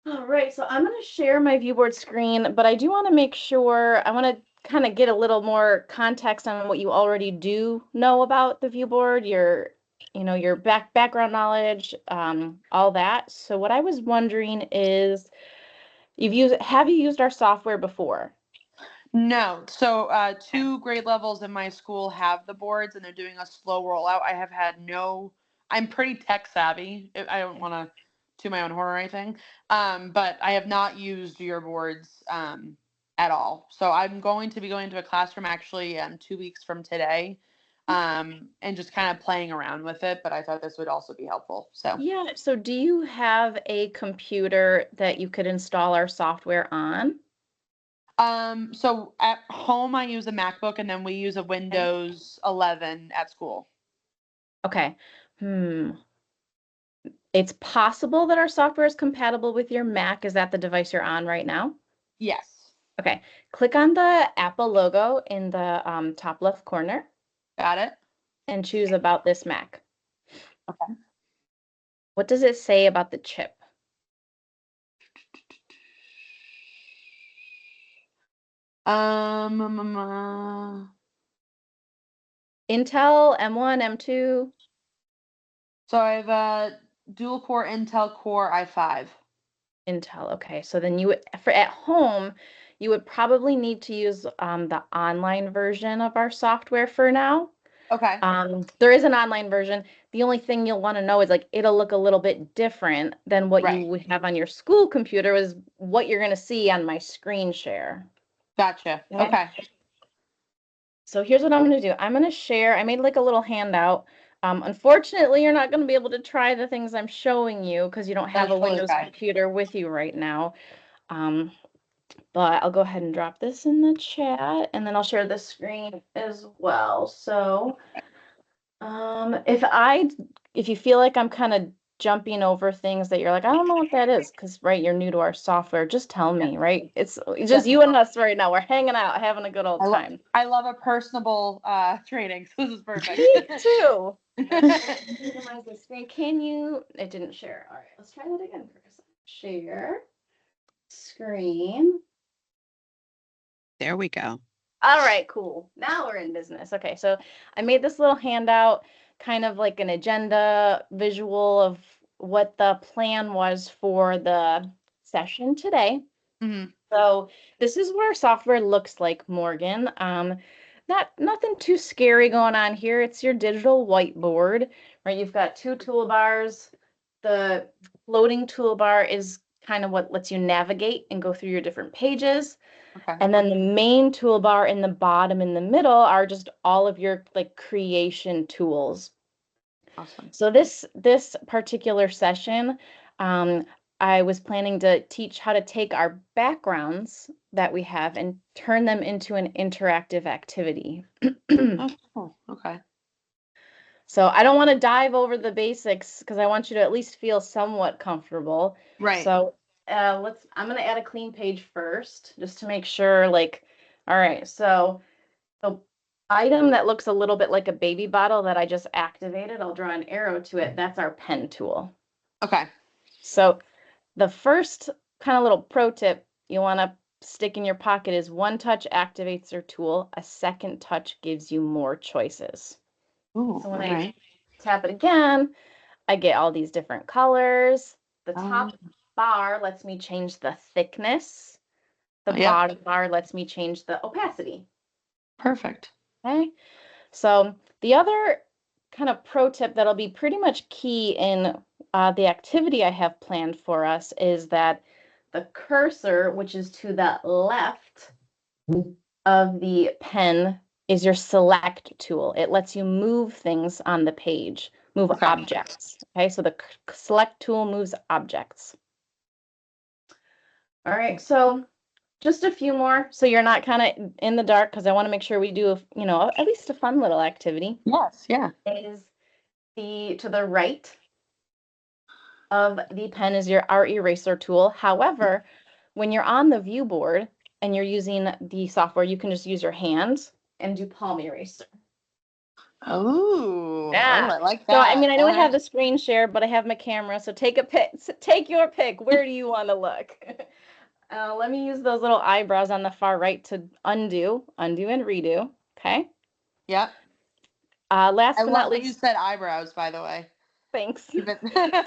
All right, so I'm going to share my ViewBoard screen, but I do want to make sure, I want to kind of get a little more context on what you already do know about the ViewBoard, your background knowledge, all that. So what I was wondering is, have you used our software before? No. So two grade levels in my school have the boards and they're doing a slow rollout. I have had no, I'm pretty tech savvy. I don't want to toot my own horn or anything. But I have not used your boards at all. So I'm going to be going to a classroom actually 2 weeks from today and just kind of playing around with it. But I thought this would also be helpful. So. Yeah, so do you have a computer that you could install our software on? So at home I use a MacBook and then we use a Okay. Windows 11 at school. Okay. It's possible that our software is compatible with your Mac. Is that the device you're on right now? Yes. Okay. Click on the Apple logo in the top left corner Got it. and choose About This Mac. Okay. What does it say about the chip? Intel, M1, M2? So I have a dual core Intel Core i5. Intel. Okay. So then for at home, you would probably need to use the online version of our software for now. Okay. There is an online version. The only thing you'll want to know is like it'll look a little bit different than what you Right. would have on your school computer is what you're going to see on my screen share. Gotcha. Okay. Okay. So here's what I'm going to do. I'm going to share. I made like a little handout. Unfortunately, you're not going to be able to try the things I'm showing you because you don't have That's a totally Windows fine. computer with you right now. Um, but I'll go ahead and drop this in the chat and then I'll share the screen as well. So if you feel like I'm kind of jumping over things that you're like, I don't know what that is, because right, you're new to our software, just tell Yeah. me, right? It's just you Definitely. and us right now. We're hanging out, having a good old time. I love a personable training, so this is perfect. Me too. Minimize the screen. It didn't share. All right, let's try that again, Chris. Share screen. There we go. All right, cool. Now we're in business. Okay, so I made this little handout, kind of like an agenda visual of what the plan was for the session today. Mhm. So this is what our software looks like, Morgan. Nothing too scary going on here. It's your digital whiteboard, right? You've got two toolbars. The floating toolbar is kind of what lets you navigate and go through your different pages. Okay. And then the main toolbar in the bottom in the middle are just all of your like creation tools. Awesome. So this particular session, I was planning to teach how to take our backgrounds that we have and turn them into an interactive activity. Oh, cool. Okay. So I don't want to dive over the basics because I want you to at least feel somewhat comfortable. Right. So I'm going to add a clean page first just to make sure like, all right, so the item that looks a little bit like a baby bottle that I just activated, I'll draw an arrow to it. That's our pen tool. Okay. So the first kind of little pro tip you want to stick in your pocket is one touch activates your tool. A second touch gives you more choices. Ooh, So when all I right. tap it again, I get all these different colors. The top Um, bar lets me change the thickness. The yep. bottom bar lets me change the opacity. Perfect. Okay. So the other kind of pro tip that'll be pretty much key in the activity I have planned for us is that the cursor, which is to the left of the pen, is your select tool. It lets you move things on the page, move Okay. objects. Okay, so the select tool moves objects. All right, so just a few more so you're not kind of in the dark because I want to make sure we do, at least a fun little activity. Yes. Yeah. Is to the right of the pen is our eraser tool. However, when you're on the view board and you're using the software, you can just use your hands and do palm eraser. Oh, Yeah. I like So, that. I mean, I know I have Alright. the screen share, but I have my camera. So take a pic. Take your pick. Where do you want to look? Let me use those little eyebrows on the far right to undo and redo. Okay. Yep. Last I but love not that you least, said eyebrows, by the way. thanks. Even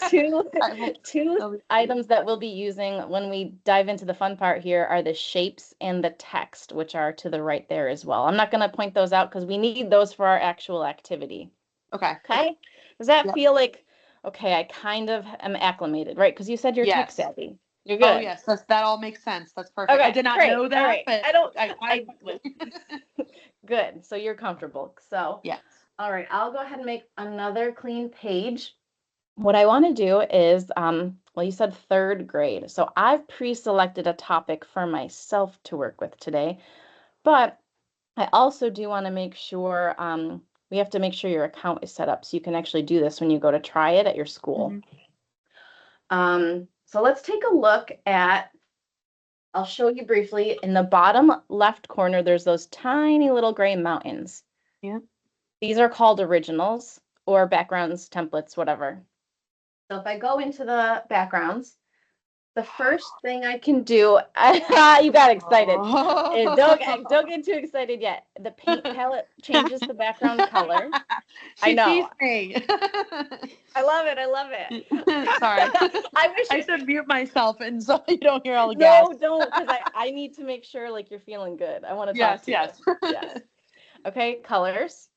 Two I hope two they'll be- items that we'll be using when we dive into the fun part here are the shapes and the text, which are to the right there as well. I'm not going to point those out because we need those for our actual activity. Okay. Okay. Does that Yep. feel like, okay, I kind of am acclimated, right? Because you said you're tech Yes. savvy. You're Oh good. yes, that all makes sense. That's perfect. I Okay, did not great. know All that, right. but I don't, I quickly. good. So you're comfortable. So, Yes. all right, I'll go ahead and make another clean page. What I want to do is, well, you said third grade. So I've pre-selected a topic for myself to work with today, but I also do want to make sure, we have to make sure your account is set up so you can actually do this when you go to try it at your school. So let's take a look at, I'll show you briefly. In the bottom left corner, there's those tiny little gray mountains. Yeah. These are called originals or backgrounds, templates, whatever. So if I go into the backgrounds, the first thing I can do, you got excited. Oh. Don't get too excited yet. The paint palette changes the background color. I She know. teased me. I love it. I love it. Sorry. I wish I it, should mute myself and so you don't hear all the no, gas. don't, because I need to make sure like you're feeling good. I want to talk Yes, to you. yes. Yes. Okay, colors.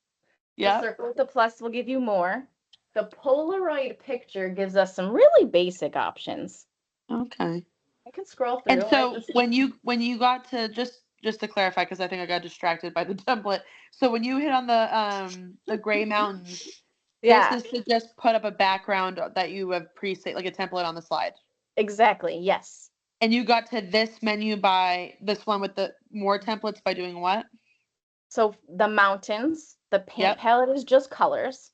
The Yep. circle with the plus will give you more. The Polaroid picture gives us some really basic options. Okay. I can scroll through. And Right? so when you got to just to clarify, because I think I got distracted by the template. So when you hit on the gray mountains, Yeah, this is to just put up a background that you have preset, like a template on the slide. exactly. Yes. And you got to this menu by this one with the more templates by doing what? So the mountains, the paint Yep. palette is just colors.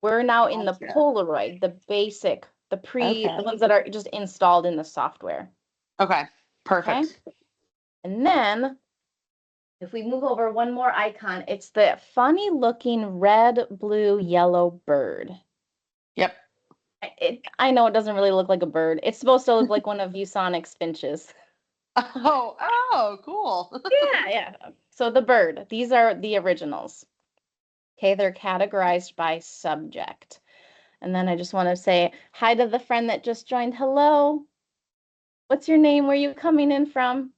We're now in the Gotcha. Polaroid, the basic, the Okay. ones that are just installed in the software. Okay. Okay. Perfect. And then if we move over one more icon, it's the funny looking red, blue, yellow bird. Yep. I know it doesn't really look like a bird. It's supposed to look like one of ViewSonic's finches. Oh, cool. Yeah. So the bird, these are the originals. Okay, they're categorized by subject. And then I just want to say hi to the friend that just joined. Hello. What's your name? Where are you coming in from?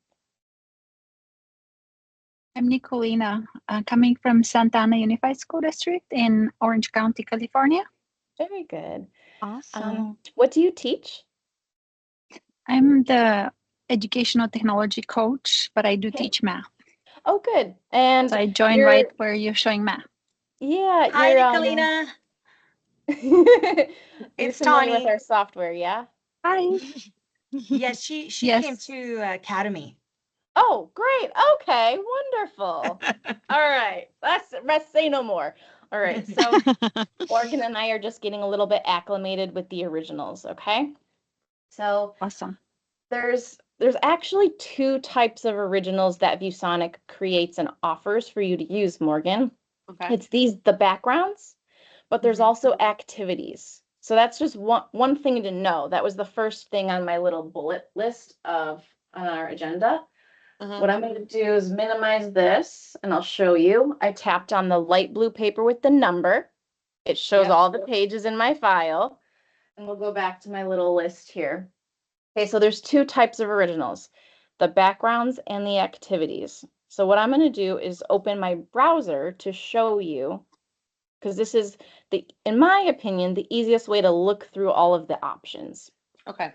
I'm Nicolina, coming from Santa Ana Unified School District in Orange County, California. Very good. Awesome. What do you teach? I'm the educational technology coach, but I do teach math. Oh, good. And So I joined you're, right where you're showing math. yeah, Hi, you're Nicolina. you're It's familiar with Tawny. our software, yeah? Hi. Yes, she Yes. came to Academy. Oh, great. Okay, wonderful. All right. Let's say no more. All right. So Morgan and I are just getting a little bit acclimated with the originals, okay? So Awesome. there's actually two types of originals that ViewSonic creates and offers for you to use, Morgan. Okay. It's the backgrounds, but there's also activities. So that's just one thing to know. That was the first thing on my little bullet list on our agenda. What I'm going to do is minimize this, and I'll show you. I tapped on the light blue paper with the number. It shows Yep. all the pages in my file. And we'll go back to my little list here. Okay, so there's two types of originals, the backgrounds and the activities. So what I'm going to do is open my browser to show you, because this is, in my opinion, the easiest way to look through all of the options. Okay.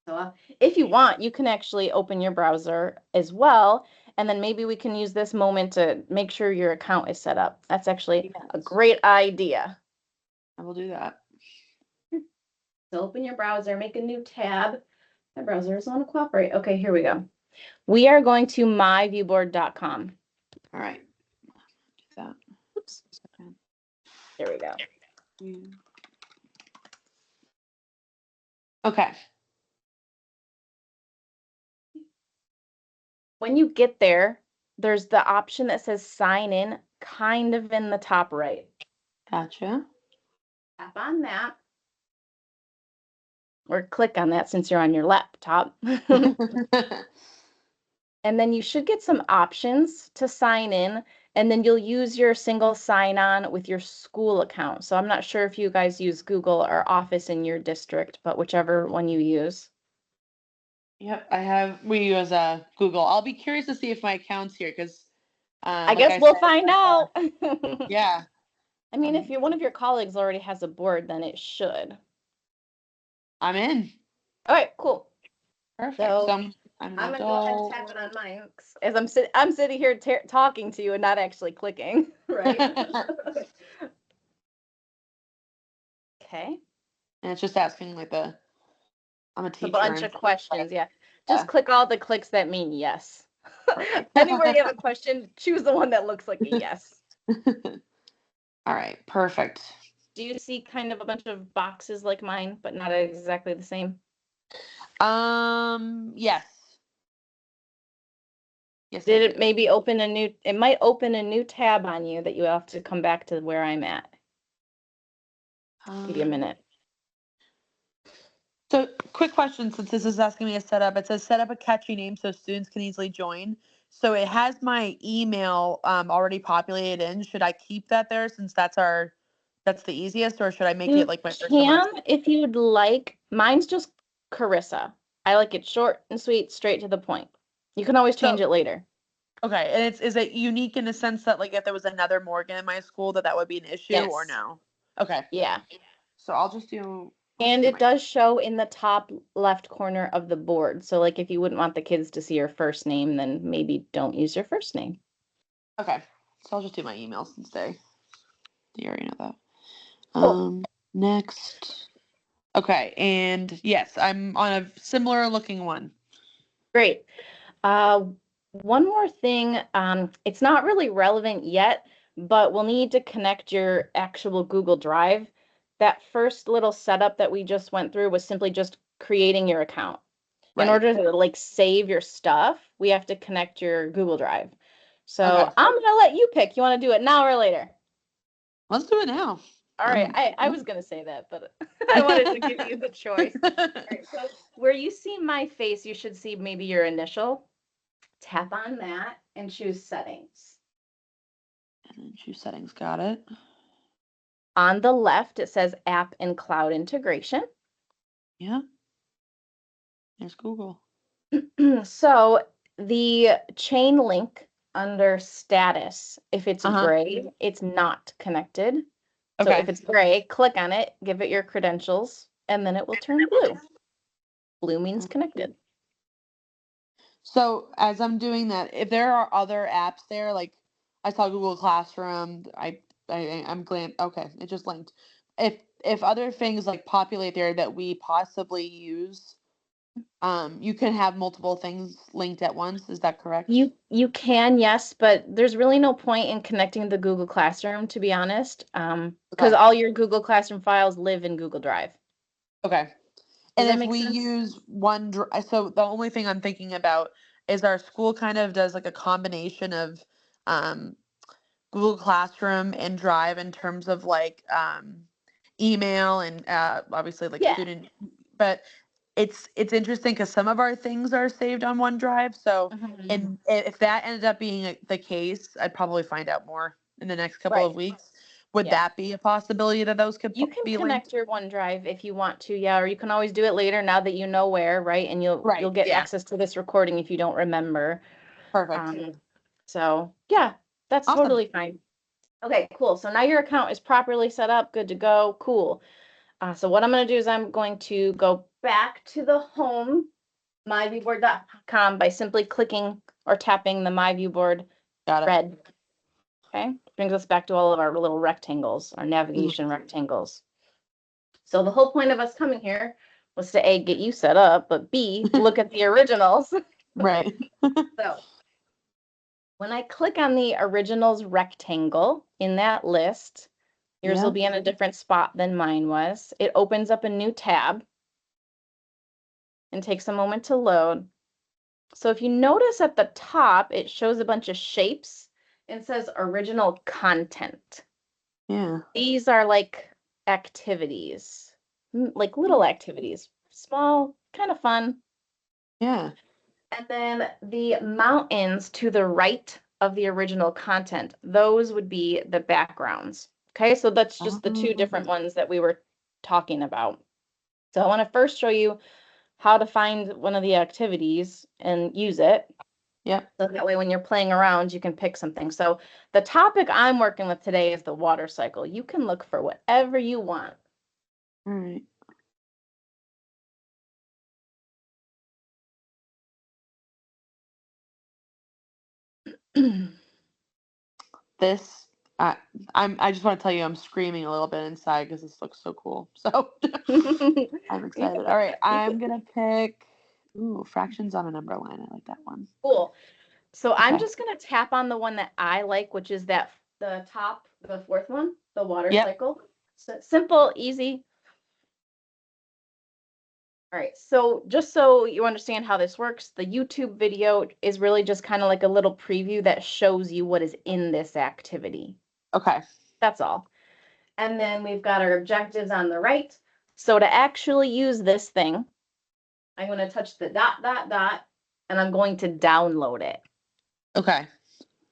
So if you want, you can actually open your browser as well, and then maybe we can use this moment to make sure your account is set up. That's actually a great idea. I will do that. So open your browser, make a new tab. My browser doesn't want to cooperate. Okay, here we go. We are going to myviewboard.com. All right. Do that. Oops. There we go. Okay. When you get there, there's the option that says sign in kind of in the top right. Gotcha. Tap on that. Or click on that since you're on your laptop. And then you should get some options to sign in, and then you'll use your single sign-on with your school account. So I'm not sure if you guys use Google or Office in your district, but whichever one you use. Yep, we use Google. I'll be curious to see if my account's here because I like guess I we'll said, find out. yeah. I mean, if one of your colleagues already has a board, then it should. I'm in. All right, cool. Perfect. So, So I'm an I'm gonna go ahead and adult. tap it on mine as I'm sitting here talking to you and not actually clicking, right? Okay. And it's just asking like I'm a It's a teacher. bunch And of questions, yeah. Yeah. Just click all the clicks that mean yes. Anywhere you have a question, choose the one that looks like a yes. All right, perfect. Do you see kind of a bunch of boxes like mine, but not exactly the same? Yes. Yes, I Did it do. maybe open it might open a new tab on you that you have to come back to where I'm at. Give you a minute. So, quick question, since this is asking me to set up, it says set up a catchy name so students can easily join. So it has my email already populated in. Should I keep that there since that's the easiest, or should I make You it like my first and last? can, if you'd like. Mine's just Carissa. I like it short and sweet, straight to the point. You can always change So, it later. okay, and is it unique in the sense that like if there was another Morgan in my school that would be an issue or Yes. no? Okay. Yeah. So I'll just do. And it does show in the top left corner of the board. So like if you wouldn't want the kids to see your first name, then maybe don't use your first name. Okay. So I'll just do my email since they already know that. Cool. Next. Okay, and yes, I'm on a similar looking one. Great. One more thing, it's not really relevant yet, but we'll need to connect your actual Google Drive. That first little setup that we just went through was simply just creating your account. In Right. order to like save your stuff, we have to connect your Google Drive. So Okay. I'm gonna let you pick. You want to do it now or later? Let's do it now. All right, I was gonna say that, but I wanted to give you the choice. All right, so where you see my face, you should see maybe your initial. Tap on that and choose settings. And then choose settings. Got it. On the left, it says app and cloud integration. Yeah. There's Google. So the chain link under status, if it's gray, it's not connected. So Okay. if it's gray, click on it, give it your credentials, and then it will turn blue. Blue means connected. So as I'm doing that, if there are other apps there, like I saw Google Classroom, I'm glad. Okay, it just linked. If other things like populate there that we possibly use, you can have multiple things linked at once. Is that correct? You can, yes, but there's really no point in connecting the Google Classroom, to be honest, because all your Google Classroom files live in Google Drive. Okay. Does And that if make we sense? use so the only thing I'm thinking about is our school kind of does like a combination of um, Google Classroom and Drive in terms of like email and obviously like Yeah. student, but it's interesting because some of our things are saved on OneDrive. So, and if that ended up being the case, I'd probably find out more in the next couple of weeks. Would Yeah. that be a possibility that those could You can be connect linked? your OneDrive if you want to, yeah, or you can always do it later now that you know where, right? And you'll get access to this recording if you don't remember. Perfect. So yeah, that's Awesome. totally fine. Okay, cool. So now your account is properly set up, good to go. Cool. So what I'm going to do is I'm going to go back to the home, myviewboard.com, by simply clicking or tapping the myviewboard Got it. red. Okay, brings us back to all of our little rectangles, our navigation rectangles. So the whole point of us coming here was to A, get you set up, but B, look at the originals. Right. So when I click on the originals rectangle in that list, yours will be in a different spot than mine was. It opens up a new tab and takes a moment to load. So if you notice at the top, it shows a bunch of shapes and says original content. Yeah. These are like activities, like little activities, small, kind of fun. Yeah. And then the mountains to the right of the original content, those would be the backgrounds. Okay, so that's just the two different ones that we were talking about. So I want to first show you how to find one of the activities and use it. Yep. So that way when you're playing around, you can pick something. So the topic I'm working with today is the water cycle. You can look for whatever you want. All right. This, I just want to tell you, I'm screaming a little bit inside because this looks so cool. So I'm excited. All right, I'm gonna pick. Ooh, fractions on a number line. I like that one. Cool. So I'm Okay. just gonna tap on the one that I like, which is that the top, the fourth one, the water Yep. cycle. So simple, easy. All right, so just so you understand how this works, the YouTube video is really just kind of like a little preview that shows you what is in this activity. Okay. That's all. And then we've got our objectives on the right. So to actually use this thing, I'm going to touch the dot, dot, dot, and I'm going to download it. Okay.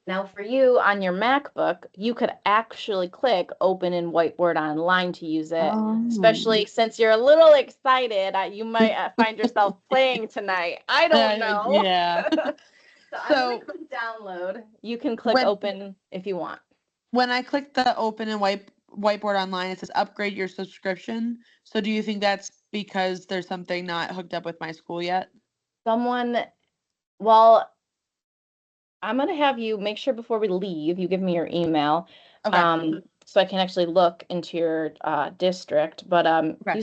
Now for you on your MacBook, you could actually click open in Whiteboard Online to use it, especially since you're a little excited. You might find yourself playing tonight. I don't know. Yeah. So I'm going to click download. You can click when open if you want. when I click the open and whiteboard online, it says upgrade your subscription. So do you think that's because there's something not hooked up with my school yet? Well, I'm going to have you make sure before we leave, you give me your email. Okay. So I can actually look into your district. But Okay.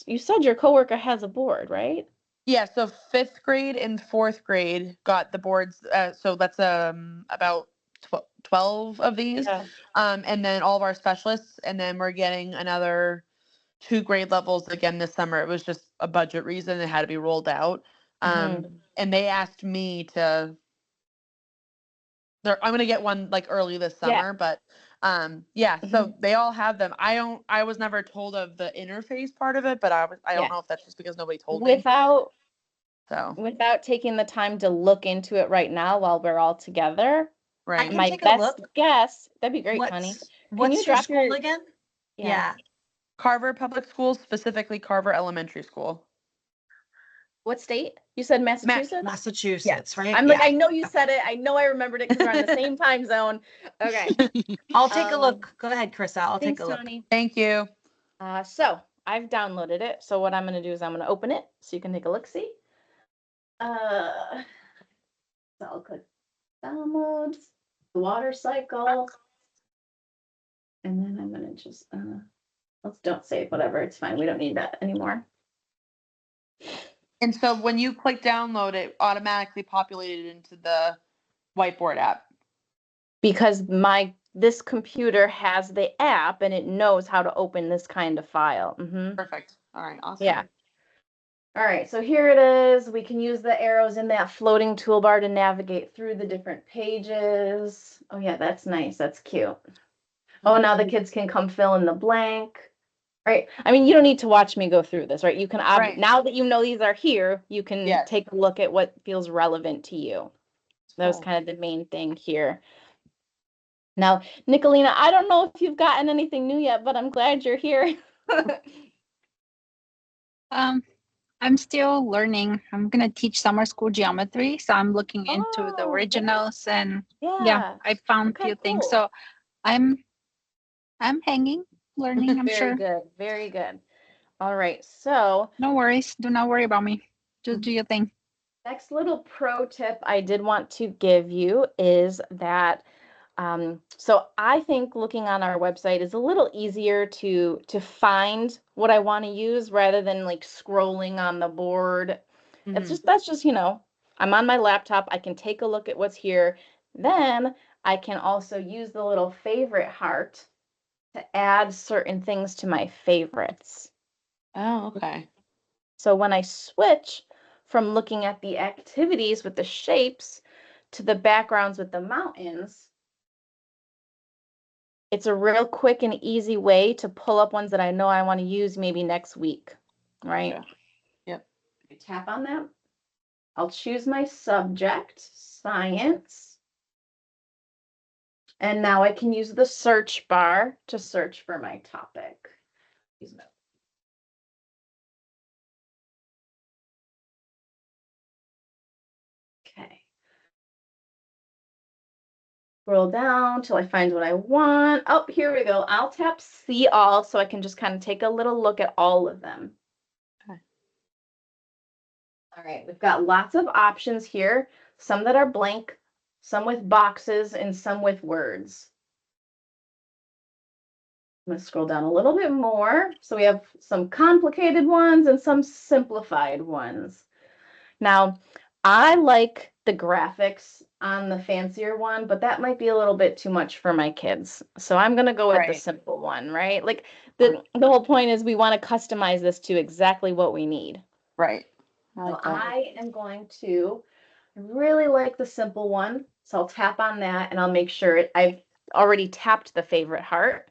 you said your coworker has a board, right? Yeah, so 5th grade and 4th grade got the boards. So that's about 12 of these. Yeah. And then all of our specialists, and then we're getting another 2 grade levels again this summer. It was just a budget reason; it had to be rolled out. And they asked me to. I'm gonna get one like early this Yeah. summer, but yeah. So they all have them. I was never told of the interface part of it, but I don't know if that's just because nobody told me. Without taking the time to look into it right now while we're all together. I Right. can My take a best look. guess, that'd be great, honey. What's you your drop school your- again? Yeah. Carver Public Schools, specifically Carver Elementary School. What state? You said Massachusetts? Massachusetts, right? I'm like, I know you said it. I know I remembered it because we're on the same time zone. Okay. I'll take a look. Go ahead, Carissa. I'll take Thanks, a look. Tony. Thank you. So I've downloaded it. So what I'm going to do is I'm going to open it so you can take a look. See. So I'll click downloads, the water cycle, and then I'm going to just let's don't save whatever. It's fine. We don't need that anymore. And so when you click download, it automatically populated into the whiteboard app. Because this computer has the app and it knows how to open this kind of file. Perfect. All right. Awesome. Yeah. All right, so here it is. We can use the arrows in that floating toolbar to navigate through the different pages. Oh yeah, that's nice. That's cute. Oh, now the kids can come fill in the blank. Right. I mean, you don't need to watch me go through this, right? You can, Right. now that you know these are here, you can Yes. take a look at what feels relevant to you. That was Cool. kind of the main thing here. Now, Nicolina, I don't know if you've gotten anything new yet, but I'm glad you're here. I'm still learning. I'm gonna teach summer school geometry, so I'm looking into the Oh, originals and yeah. I found a Okay, few things. cool. So I'm hanging, learning, I'm Very sure. good. Very good. All right. So No worries. Do not worry about me. Just do your thing. next little pro tip I did want to give you is that so I think looking on our website is a little easier to find what I want to use rather than like scrolling on the board. That's just, I'm on my laptop. I can take a look at what's here. Then I can also use the little favorite heart to add certain things to my favorites. Oh, okay. So when I switch from looking at the activities with the shapes to the backgrounds with the mountains, it's a real quick and easy way to pull up ones that I know I want to use maybe next week, right? Gotcha. Yep. I tap on that. I'll choose my subject, science. And now I can use the search bar to search for my topic. Okay. Scroll down till I find what I want. Oh, here we go. I'll tap see all so I can just kind of take a little look at all of them. Okay. All right, we've got lots of options here, some that are blank, some with boxes, and some with words. I'm going to scroll down a little bit more. So we have some complicated ones and some simplified ones. Now, I like the graphics on the fancier one, but that might be a little bit too much for my kids. So I'm going to go with the Right. simple one, right? Like the whole point is we want to customize this to exactly what we need. Right. So I am going to really like the simple one. So I'll tap on that and I'll make sure I've already tapped the favorite heart.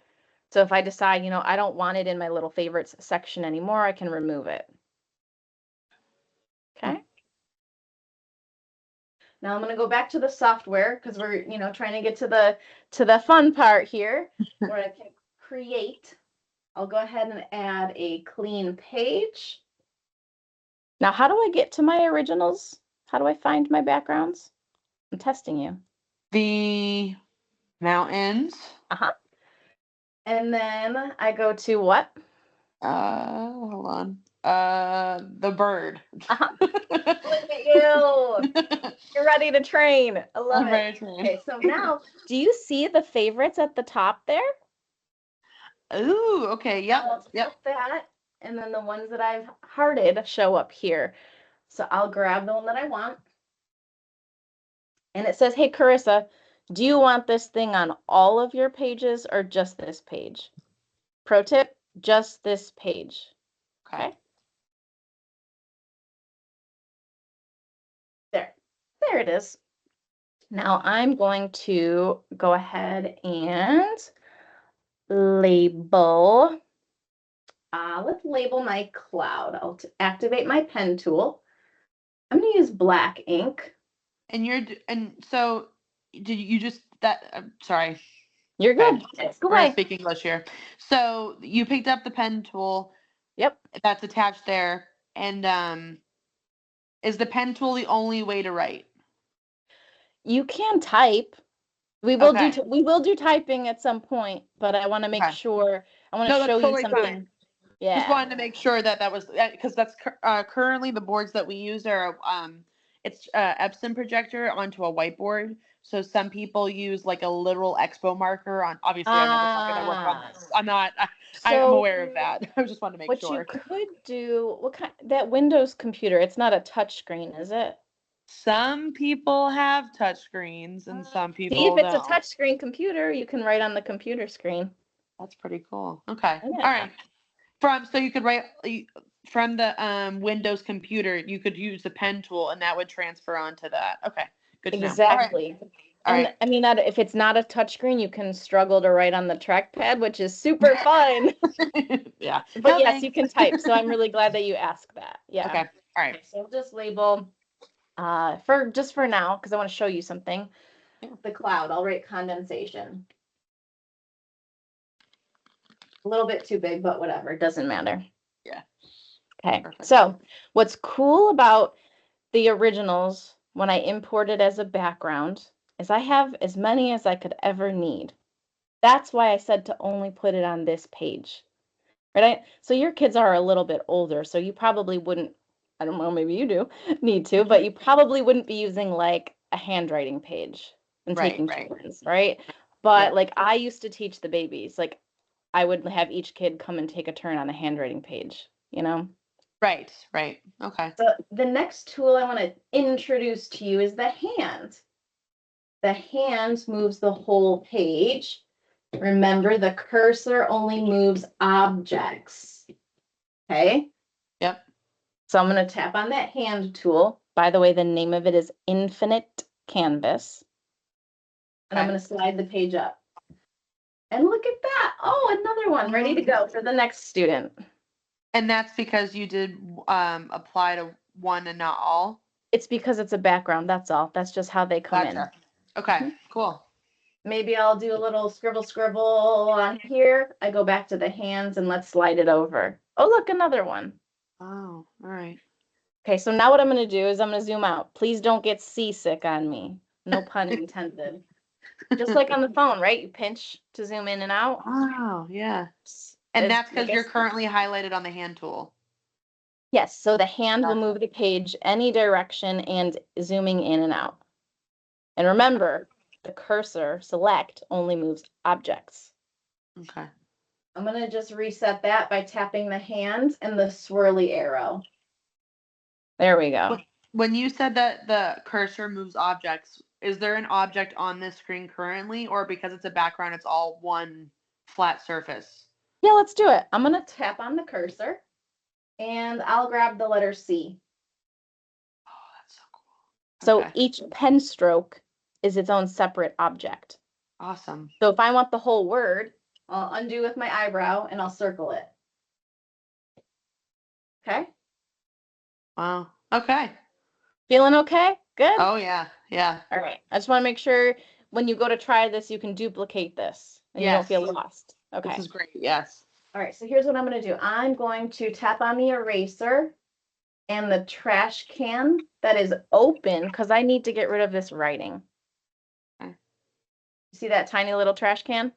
So if I decide, I don't want it in my little favorites section anymore, I can remove it. Okay. Now I'm going to go back to the software because we're, trying to get to the fun part here where I can create. I'll go ahead and add a clean page. Now, how do I get to my originals? How do I find my backgrounds? I'm testing you. The mountains. Uh-huh. And then I go to what? Hold on. The bird. Uh-huh. Look at you. You're ready to train. I love I'm it. ready to train. Okay, so now, do you see the favorites at the top there? Ooh, okay. Yep. I'll Yep. tap that, and then the ones that I've hearted show up here. So I'll grab the one that I want. And it says, hey, Carissa, do you want this thing on all of your pages or just this page? Pro tip, just this page. Okay. There it is. Now I'm going to go ahead and label. Let's label my cloud. I'll activate my pen tool. I'm going to use black ink. And so did you just that? I'm sorry. You're good. Okay. Let's We're go gonna away. speak English here. So you picked up the pen tool. Yep. That's attached there, and is the pen tool the only way to write? You can type. We will Okay. do typing at some point, but I want to make Okay. sure. I want to No, show that's you totally something. fine. Yeah. Just wanted to make sure that was because that's currently the boards that we use are it's Epson projector onto a whiteboard. So some people use like a literal expo marker on. Obviously, I'm never going to work on this. I'm not. I'm So aware of that. I just wanted to make what sure. you could do, that Windows computer, it's not a touch screen, is it? Some people have touch screens and some See, people if it's don't. a touch screen computer, you can write on the computer screen. That's pretty cool. Okay. Yeah. All right. So you could write from the Windows computer, you could use the pen tool and that would transfer onto that. Okay. Good to know. Exactly. All And right. I mean, if it's not a touch screen, you can struggle to write on the trackpad, which is super fun. Yeah. But yes, you can type. So I'm really glad that you asked that. Yeah. Okay. All right. Okay, so we'll just label for now, because I want to show you something. Yeah. The cloud, I'll write condensation. A little bit too big, but whatever, it doesn't matter. Yeah. Okay. Perfect. So what's cool about the originals when I import it as a background is I have as many as I could ever need. That's why I said to only put it on this page. Right? So your kids are a little bit older, so you probably wouldn't, I don't know, maybe you do need to, but you probably wouldn't be using like a handwriting page and taking turns, right? But like I used to teach the babies, like I would have each kid come and take a turn on a handwriting page, Right. Okay. So the next tool I want to introduce to you is the hand. The hand moves the whole page. Remember, the cursor only moves objects. Okay? Yep. So I'm going to tap on that hand tool. By the way, the name of it is Infinite Canvas. And I'm going to slide the page up. And look at that. Oh, another one ready to go for the next student. And that's because you did apply to one and not all? It's because it's a background, that's all. That's just how they come in. Gotcha. Okay, Mhm. cool. Maybe I'll do a little scribble on here. I go back to the hands and let's slide it over. Oh, look, another one. Oh, all right. Okay, so now what I'm going to do is I'm going to zoom out. Please don't get seasick on me. No pun intended. Just like on the phone, right? You pinch to zoom in and out. Oh, yeah. And As- that's because like I you're said- currently highlighted on the hand tool. Yes, so the hand will Gotcha. move the page any direction and zooming in and out. And remember, the cursor select only moves objects. Okay. I'm going to just reset that by tapping the hand and the swirly arrow. There we go. When you said that the cursor moves objects, is there an object on this screen currently, or because it's a background, it's all one flat surface? Yeah, let's do it. I'm going to tap on the cursor and I'll grab the letter C. Oh, that's so cool. So Okay. each pen stroke is its own separate object. Awesome. So if I want the whole word, I'll undo with my eyebrow and I'll circle it. Okay. Wow. Okay. Feeling okay? Good. Oh, yeah. Yeah. All right. I just want to make sure when you go to try this, you can duplicate this and you don't Yes. feel lost. Okay. This is great. Yes. All right. So here's what I'm going to do. I'm going to tap on the eraser and the trash can that is open because I need to get rid of this writing. Okay. See that tiny little trash can?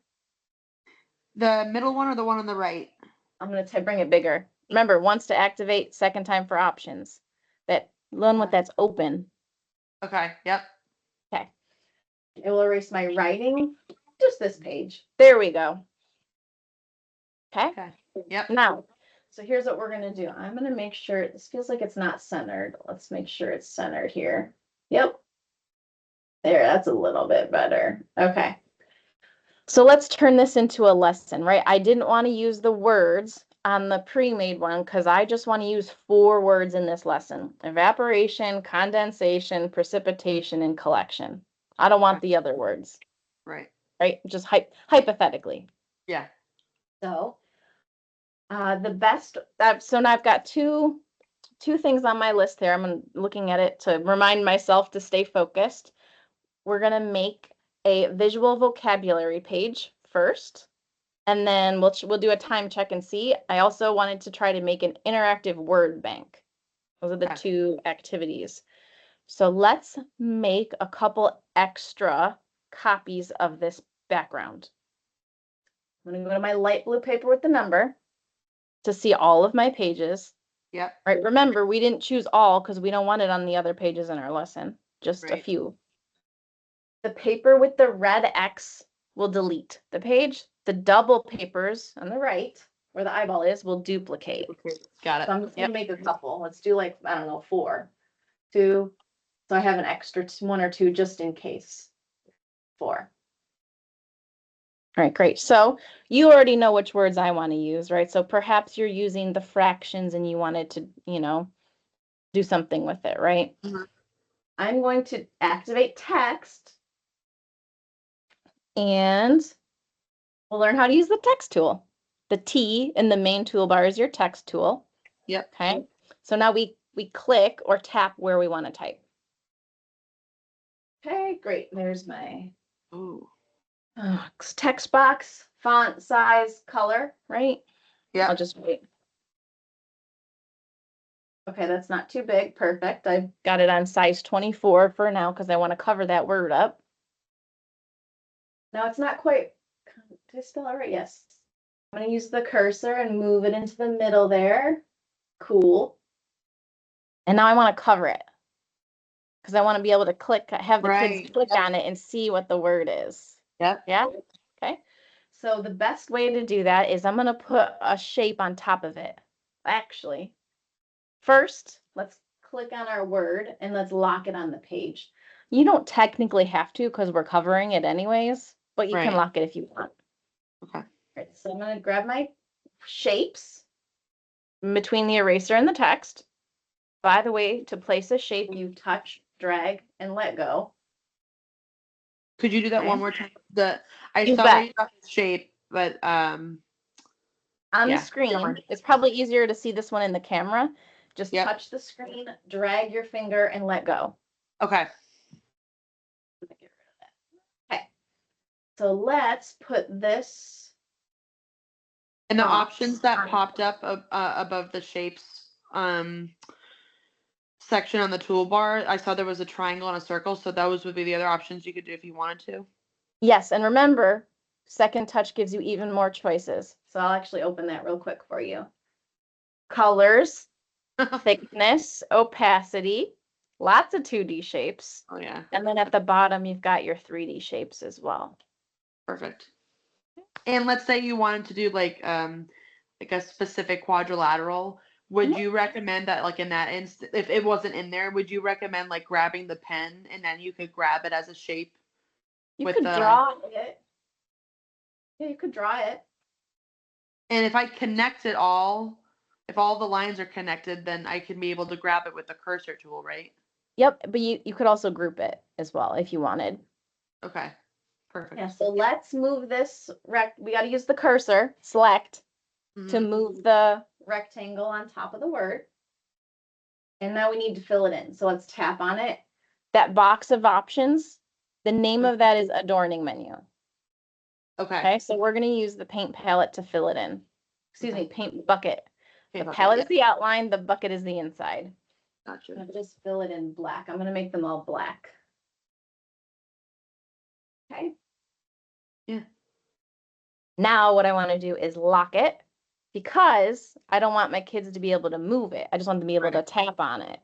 The middle one or the one on the right? I'm going to bring it bigger. Remember, once to activate, second time for options. That one with that's open. Okay. Yep. Okay. It will erase my writing, just this page. There we go. Okay. Okay. Yep. Now, so here's what we're going to do. I'm going to make sure, this feels like it's not centered. Let's make sure it's centered here. Yep. There, that's a little bit better. Okay. So let's turn this into a lesson, right? I didn't want to use the words on the pre-made one because I just want to use 4 words in this lesson: evaporation, condensation, precipitation, and collection. I don't want the other words, Right. right? Just hypothetically. Yeah. So the best, so now I've got two things on my list there. I'm looking at it to remind myself to stay focused. We're going to make a visual vocabulary page first, and then we'll do a time check and see. I also wanted to try to make an interactive word bank. Those are the Okay. 2 activities. So let's make a couple extra copies of this background. I'm going to go to my light blue paper with the number to see all of my pages. Yep. Right, remember, we didn't choose all because we don't want it on the other pages in our lesson, just a Right. few. The paper with the red X will delete the page. The double papers on the right, where the eyeball is, will duplicate. Okay. Got it. So I'm just Yep. gonna make a couple. Let's do like, I don't know, 4. 2. So I have an extra 1 or 2 just in case. 4. All right, great. So you already know which words I want to use, right? So perhaps you're using the fractions and you wanted to, do something with it, right? Mhm. I'm going to activate text and we'll learn how to use the text tool. The T in the main toolbar is your text tool. Yep. Okay. So now we click or tap where we want to type. Okay, great. There's my Ooh. text box, font size, color, right? Yep. I'll just wait. Okay, that's not too big. Perfect. I've got it on size 24 for now because I want to cover that word up. Now it's not quite, did I spell it right? Yes. I'm going to use the cursor and move it into the middle there. Cool. And now I want to cover it because I want to be able to click, have the kids Right. click Yep. on it and see what the word is. Yep. Yeah. Okay. So the best way to do that is I'm going to put a shape on top of it. Actually, first, let's click on our word and let's lock it on the page. You don't technically have to because we're covering it anyways, but you can Right. lock it if you want. Okay. All right, so I'm going to grab my shapes between the eraser and the text. By the way, to place a shape, you touch, drag, and let go. Could you do that Okay. one more time? I You saw where bet. you got the shape, but On Yeah, the never screen, mind. it's probably easier to see this one in the camera. Just Yep. touch the screen, drag your finger, and let go. Okay. Get rid of that. Okay. So let's put this. And the Oh, options that fine. popped up above the shapes section on the toolbar, I saw there was a triangle and a circle, so those would be the other options you could do if you wanted to. Yes, and remember, second touch gives you even more choices. So I'll actually open that real quick for you. Colors, thickness, opacity, lots of 2D shapes. Oh yeah, And then at the bottom, you've got your 3D shapes as well. perfect. And let's say you wanted to do like a specific quadrilateral. Would Mhm. you recommend that, like in that instant, if it wasn't in there, would you recommend like grabbing the pen and then you could grab it as a shape? You with could the- draw it. Yeah, you could draw it. And if I connect it all, if all the lines are connected, then I can be able to grab it with the cursor tool, right? Yep, but you could also group it as well if you wanted. Okay, perfect. Yeah, so let's move this we got to use the cursor, select, to Mhm. move the rectangle on top of the word. And now we need to fill it in. So let's tap on it. That box of options, the name of that is adorning menu. Okay. Okay, so we're going to use the paint palette to fill it in. Excuse me, paint bucket. Okay, The bucket, palette yeah. is the outline, the bucket is the inside. Gotcha. I'm going to just fill it in black. I'm going to make them all black. Okay. Yeah. Now what I want to do is lock it because I don't want my kids to be able to move it. I just want them to be able to tap on it.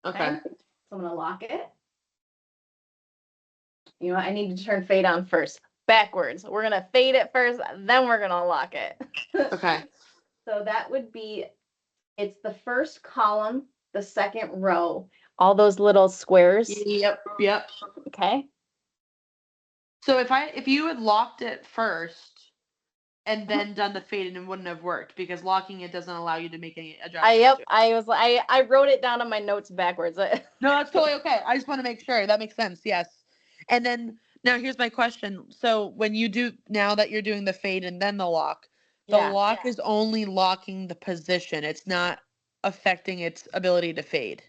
Okay. So I'm going to lock it. You know what? I need to turn fade on first. Backwards. We're going to fade it first, then we're going to lock it. Okay. So that would be, it's the first column, the second row, all those little squares. Yep. Yep. Okay. So if you had locked it first and then done the fade, it wouldn't have worked because locking it doesn't allow you to make any adjustments. I wrote it down on my notes backwards. No, that's totally okay. I just want to make sure that makes sense. Yes. And then now here's my question. So when you do, now that you're doing the fade and then the lock Yeah. is only locking the position. It's not affecting its ability to fade.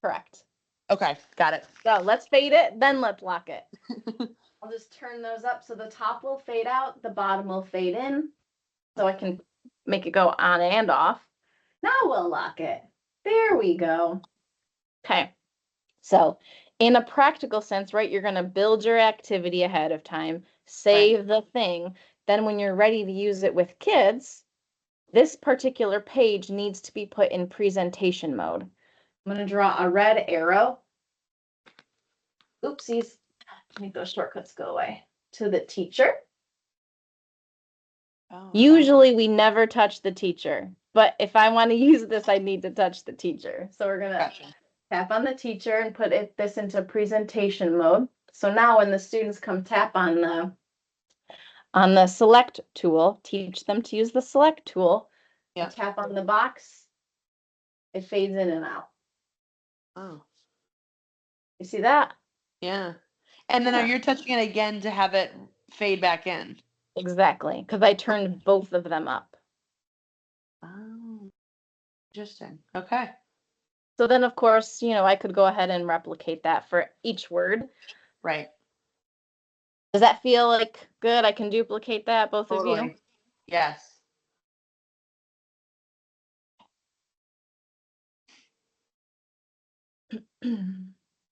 Correct. Okay, got it. So let's fade it, then let's lock it. I'll just turn those up so the top will fade out, the bottom will fade in, so I can make it go on and off. Now we'll lock it. There we go. Okay. So in a practical sense, right, you're going to build your activity ahead of time, save the thing. Then when you're ready to use it with kids, this particular page needs to be put in presentation mode. I'm going to draw a red arrow. Oopsies. Make those shortcuts go away. To the teacher. Oh, Usually we never touch the teacher, but if I want to use this, I need to touch the teacher. So we're going to tap on the teacher and put this into presentation mode. So now when the students come tap on the select tool, teach them to use the select tool, tap on the box, it fades in and out. Oh. You see that? Yeah. And then you're touching it again to have it fade back in. Exactly, because I turned both of them up. Oh, interesting. Okay. So then, of course, I could go ahead and replicate that for each word. Right. Does that feel like good? I can duplicate that, both of you? Yes.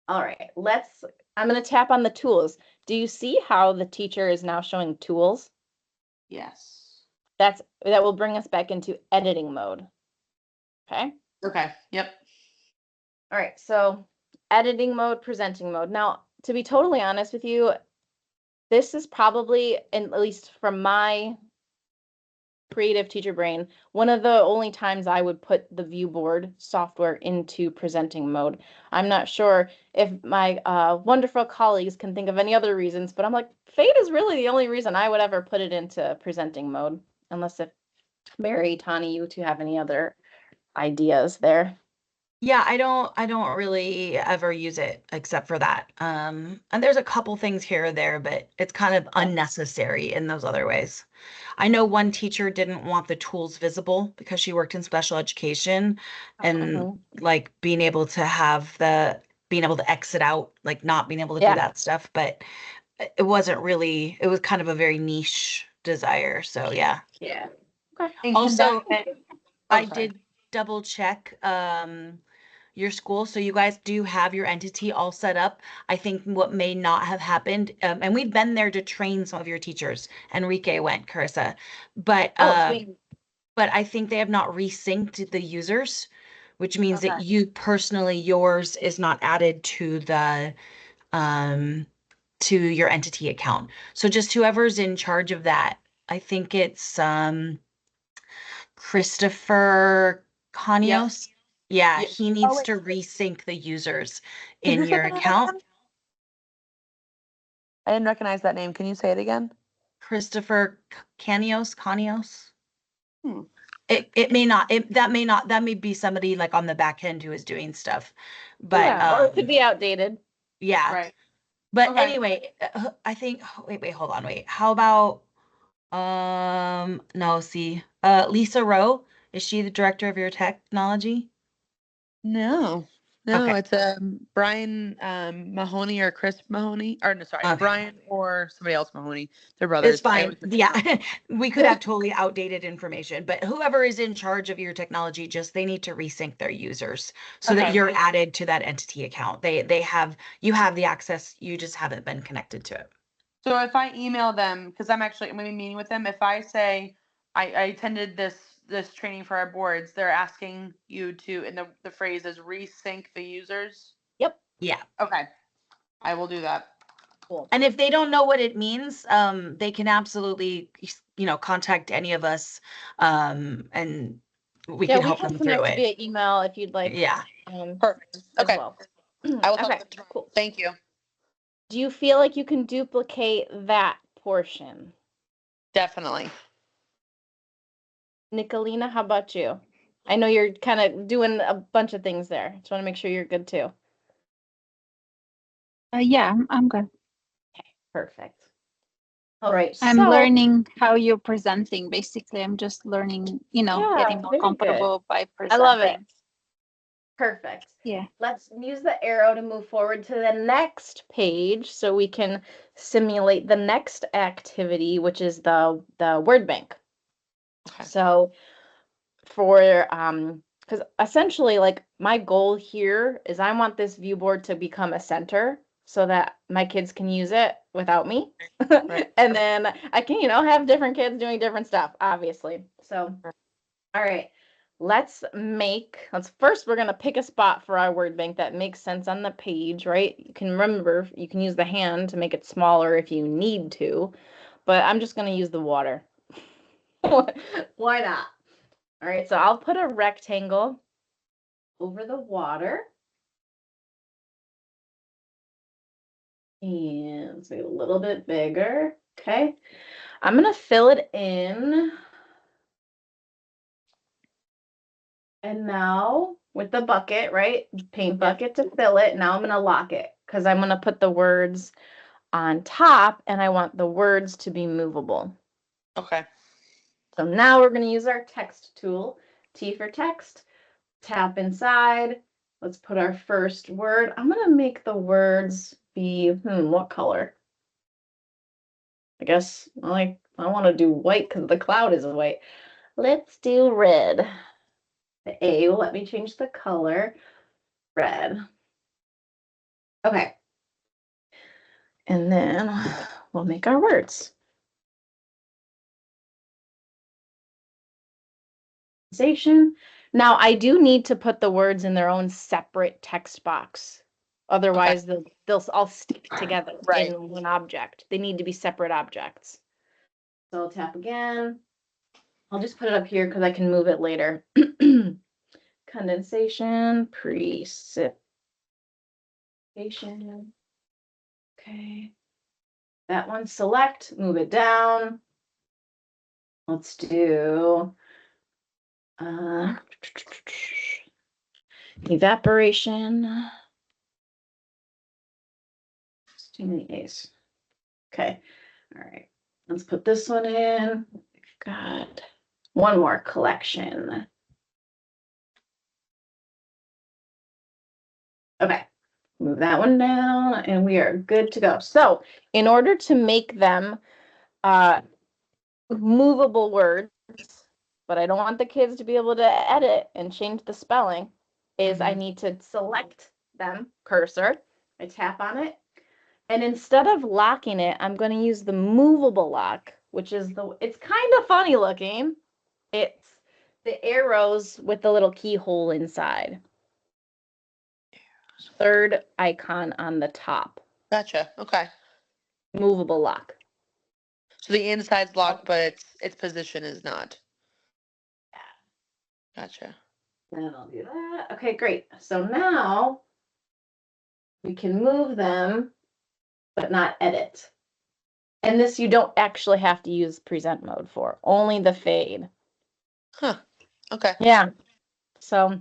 All right, I'm going to tap on the tools. Do you see how the teacher is now showing tools? Yes. That will bring us back into editing mode. Okay? Okay. Yep. All right, so editing mode, presenting mode. Now, to be totally honest with you, this is probably, at least from my creative teacher brain, one of the only times I would put the ViewBoard software into presenting mode. I'm not sure if my wonderful colleagues can think of any other reasons, but I'm like, fade is really the only reason I would ever put it into presenting mode, unless if Mary, Tani, you two have any other ideas there. Yeah, I don't really ever use it except for that. And there's a couple things here or there, but it's kind of unnecessary in those other ways. I know one teacher didn't want the tools visible because she worked in special education and Mhm. like being able to exit out, like not being able to do Yeah. that stuff, but it wasn't really, it was kind of a very niche desire. So yeah. Yeah. Okay. And can Also, that, I sorry. did double check your school. So you guys do have your entity all set up. I think what may not have happened, and we've been there to train some of your teachers. Enrique went, Carissa, but Oh, sweet. but I think they have not resynced the users, which means that Okay. you personally, yours is not added um to your entity account. So just whoever's in charge of that, I think it's Christopher Yep. Canios. Yeah, Yeah. he Oh, needs wait. to resync the users Can in you say your the name account. again? I didn't recognize that name. Can you say it again? Christopher Canios. Hmm. It may not, that may be somebody like on the back end who is doing stuff. But Yeah. Or it could be outdated. yeah. Right. But Okay. anyway, I think wait, hold on, wait. How about no, see. Lisa Rowe, is she the director of your technology? No. No, Okay. it's Brian Mahoney or Chris Mahoney. Or no, sorry, Okay. Brian or somebody else Mahoney. They're It's brothers. I fine. always mix them up. Yeah, we could have totally outdated information, but whoever is in charge of your technology, just they need to resync their users so that Okay. you're added to that entity account. You have the access, you just haven't been connected to it. So if I email them, because I'm going to be meeting with them, if I say I attended this training for our boards, they're asking you to, and the phrase is resync the users. Yep. Yeah. Okay, I will do that. Cool. And if they don't know what it means, they can absolutely, contact any of us, and we Yeah, can we help can them through connect it. via email if you'd like, Yeah. Perfect. as Okay, well. I will talk Okay, with them tomorrow. cool. Thank you. Do you feel like you can duplicate that portion? Definitely. Nicolina, how about you? I know you're kind of doing a bunch of things there. Just want to make sure you're good too. Yeah, I'm good. Perfect. All right, I'm so learning how you're presenting. Basically, I'm just learning, yeah, getting more very good. comfortable by I love it. presenting. Perfect. Yeah. Let's use the arrow to move forward to the next page so we can simulate the next activity, which is the word bank. Okay. So for because essentially like my goal here is I want this view board to become a center so that my kids can use it without me. Right. And then I can, have different kids doing different stuff, obviously. So all right. First we're gonna pick a spot for our word bank that makes sense on the page, right? You can remember you can use the hand to make it smaller if you need to, but I'm just gonna use the water. Why not? All right, so I'll put a rectangle over the water. And let's make it a little bit bigger. Okay. I'm gonna fill it in. And now with the bucket, right? Paint bucket to fill it. Now I'm gonna lock it because I'm gonna put the words on top and I want the words to be movable. Okay. So now we're gonna use our text tool, T for text, tap inside. Let's put our first word. I'm gonna make the words be, what color? I guess I want to do white because the cloud is white. Let's do red. The A will let me change the color. Red. Okay. And then we'll make our words. Now I do need to put the words in their own separate text box. Otherwise they'll all stick together in one object. They need to be separate objects. So I'll tap again. I'll just put it up here because I can move it later. Condensation, precipitation. Okay. That one, select, move it down. Let's do Evaporation. It's too many A's. Okay. All right. Let's put this one in. We've got one more collection. Okay. Move that one down and we are good to go. So in order to make them movable words, but I don't want the kids to be able to edit and change the spelling, is I need to select them, cursor, I tap on it, and instead of locking it, I'm going to use the movable lock, which is it's kind of funny looking. It's the arrows with the little keyhole inside. Third icon on the top. Gotcha. Okay. Movable lock. So the inside's locked, but its position is not. Gotcha. And I'll do that. Okay, great. So now we can move them, but not edit. And this you don't actually have to use present mode for, only the fade. Huh. Okay. Yeah. So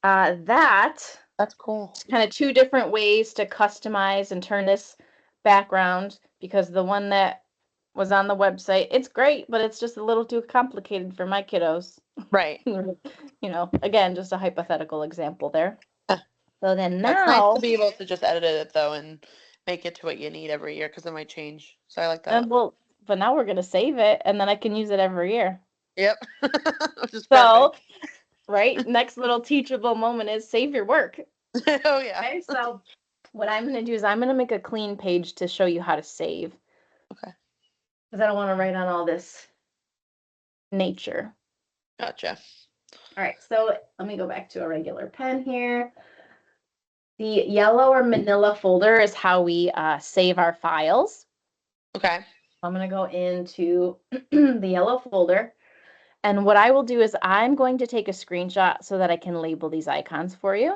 that's cool. kind of two different ways to customize and turn this background, because the one that was on the website, it's great, but it's just a little too complicated for my kiddos. Right. Again, just a hypothetical example there. So then It's nice now, to be able to just edit it though and make it to what you need every year because it might change. So I like that. but now we're gonna save it and then I can use it every year. Yep. Which is So, perfect. right, next little teachable moment is save your work. Oh yeah. Okay, so what I'm gonna do is I'm gonna make a clean page to show you how to save. Okay. Because I don't want to write on all this nature. Gotcha. All right, so let me go back to a regular pen here. The yellow or manila folder is how we save our files. Okay. I'm going to go into the yellow folder. And what I will do is I'm going to take a screenshot so that I can label these icons for you.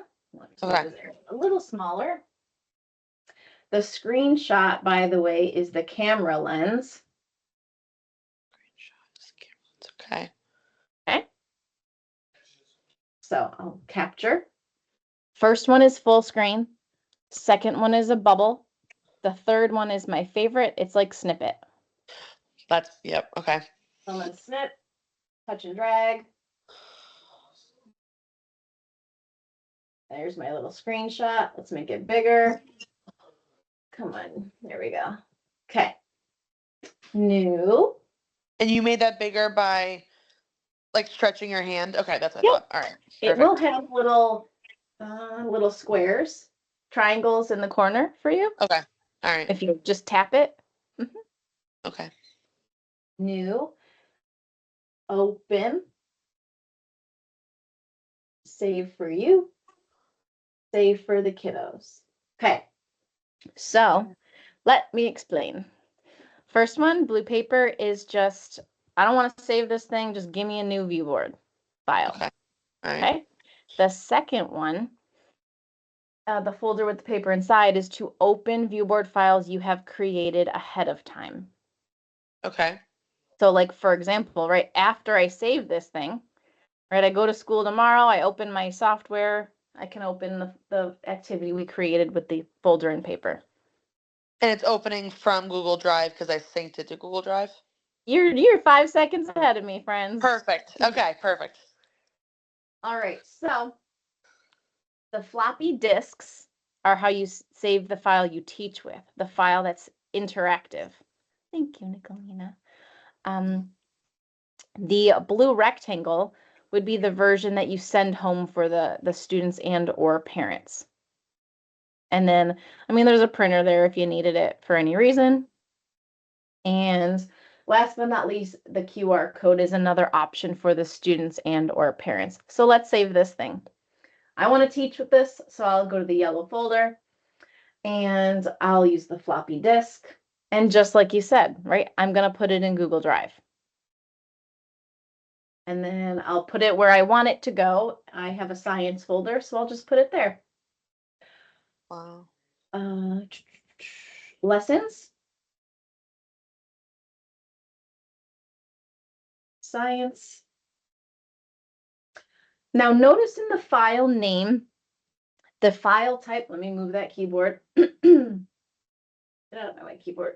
Okay. A little smaller. The screenshot, by the way, is the camera lens. Okay. Okay. So I'll capture. First one is full screen. Second one is a bubble. The third one is my favorite. It's like snippet. Yep. Okay. I'm going to snip, touch and drag. There's my little screenshot. Let's make it bigger. Come on. There we go. Okay. New. And you made that bigger by like stretching your hand? Okay, that's what I Yep. thought. All right. It will have little squares, triangles in the corner for you. Okay. All right. If you just tap it. Okay. New. Open. Save for you. Save for the kiddos. Okay. So let me explain. First one, blue paper, is just, I don't want to save this thing. Just give me a new ViewBoard file. Okay. All right. Okay. The second one, the folder with the paper inside, is to open ViewBoard files you have created ahead of time. Okay. So like, for example, right after I save this thing, right, I go to school tomorrow, I open my software, I can open the activity we created with the folder and paper. And it's opening from Google Drive because I synced it to Google Drive? You're 5 seconds ahead of me, friends. Perfect. Okay, perfect. All right, so the floppy disks are how you save the file you teach with, the file that's interactive. Thank you, Nicolina. The blue rectangle would be the version that you send home for the students and or parents. And then, I mean, there's a printer there if you needed it for any reason. And last but not least, the QR code is another option for the students and or parents. So let's save this thing. I want to teach with this, so I'll go to the yellow folder and I'll use the floppy disk. And just like you said, right, I'm going to put it in Google Drive. And then I'll put it where I want it to go. I have a science folder, so I'll just put it there. Wow. Lessons. Science. Now notice in the file name, the file type, let me move that keyboard. Get out of my keyboard.